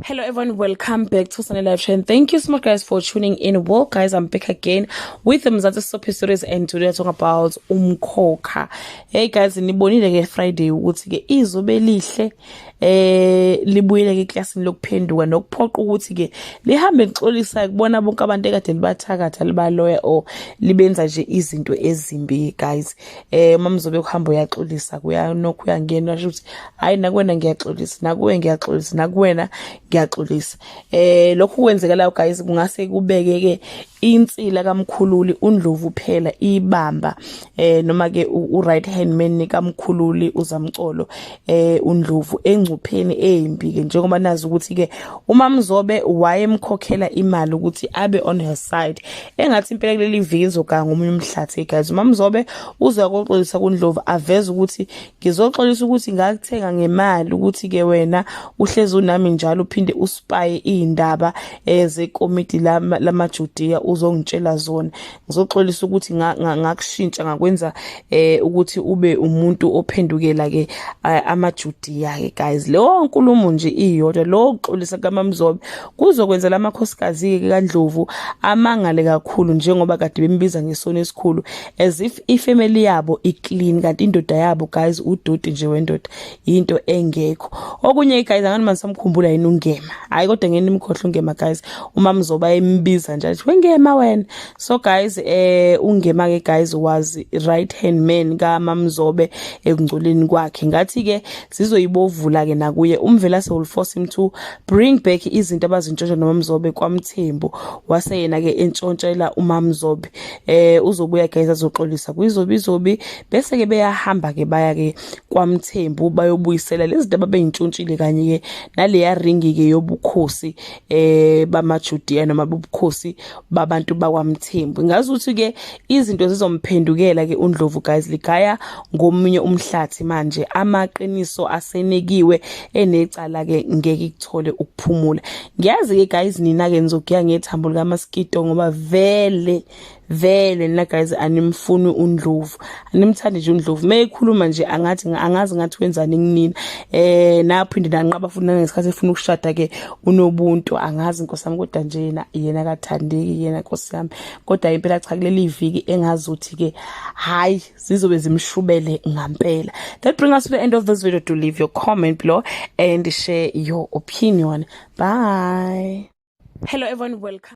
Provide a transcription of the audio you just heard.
Hello everyone, welcome back to Sunny Live Show and thank you so much guys for tuning in. Well guys, I'm back again with the Mzansi Soapie series and today I'm talking about Umkhokha. Hey guys, nibonile ke Friday ukuthi ke izobe lihle libuyele ke classini lokuphenduka nokuphoqa ukuthi ke lihambe lixolisa kubona bonke abantu ekade libathakatha libaloya or libenza nje izinto ezimbi guys. Uma mzobe kuhamba uyaxolisa kuyanokho uyangena usho ukuthi hayi nakwena ngiyaxolisa, nakuwe ngiyaxolisa, nakuwena ngiyaxolisa. Lokhu kwenzekala guys kungase kubeke ke insila kaMkhululi uNdlovu phela ibamba noma ke u-right hand man kaMkhululi uZamcolo uNdlovu engcupheni ezimbi ke njengoba nazi ukuthi ke uMamzobe wayemkhokhela imali ukuthi abe on her side engathi impela kuleli viki ganga umunye umhlathi guys. uMamzobe uzoyaxolisa kuNdlovu aveza ukuthi ngizoxolisa ukuthi ngakuthenga ngemali ukuthi ke wena uhlezi unami njalo uphinde uspy indaba zekomiti lamaJudiya uzongitshela zona. Ngizoxolisa ukuthi ngakushintsha ngakwenza ukuthi ube umuntu ophendukela ke amaJudiya ke guys. Leyo nkulumo nje iyodwa lo uxolisa kaMamzobe kuzokwenza lamakhosikazi ke kaNdlovu amangale kakhulu njengoba kade bembiza ngesono esikhulu as if ifamily yabo iclean kanti indoda yabo guys udoti nje wendoda into engekho. Okunye guys angani manisamkhumbula yini uNgema, hayi kodwa ngene imkhohle uNgema guys. uMamzobe ayembiza nje athi weNgema wena. So guys uNgema ke guys was right hand man kaMamzobe ekungcoleni kwakhe. Ngathi ke zizoyibovula ke nakuye uMvelase will force him to bring back izinto abazintshontsha noMamzobe kwaMthembu waseyena ke entshontshela uMamzobe. Uzobuya guys azoxolisa kwizobi bese ke beyahamba ke baya ke kwaMthembu bayobuyisela lezi zinto ababeyintshontshile kanye ke naleya ringi ke yobukhosi bamaJudiya noma bubukhosi babantu bakwaMthembu. Ngazi ukuthi ke izinto zizomphendukela ke uNdlovu guys ligaya ngomunye umhlathi manje amaqiniso asenekiwe enecala ke ngeke ikuthole ukuphumula. Ngiyazi ke guys nina ke nizokuya ngethambo likaMaskito ngoba vele na guys animfuni uNdlovu, animthandi nje uNdlovu. Mayekhuluma nje angazi ngathi wenzani kunina naphinde nanqaba futhi nangesikhathi efuna ukushada ke unobuntu angazi inkosi yami kodwa nje yena akathandeki yena inkosi yami. Kodwa impela cha kuleli iviki engazuthi ke hayi zizobe zimshubele ngampela. That brings us to the end of this video. To leave your comment below and share your opinion. Bye. Hello everyone, welcome.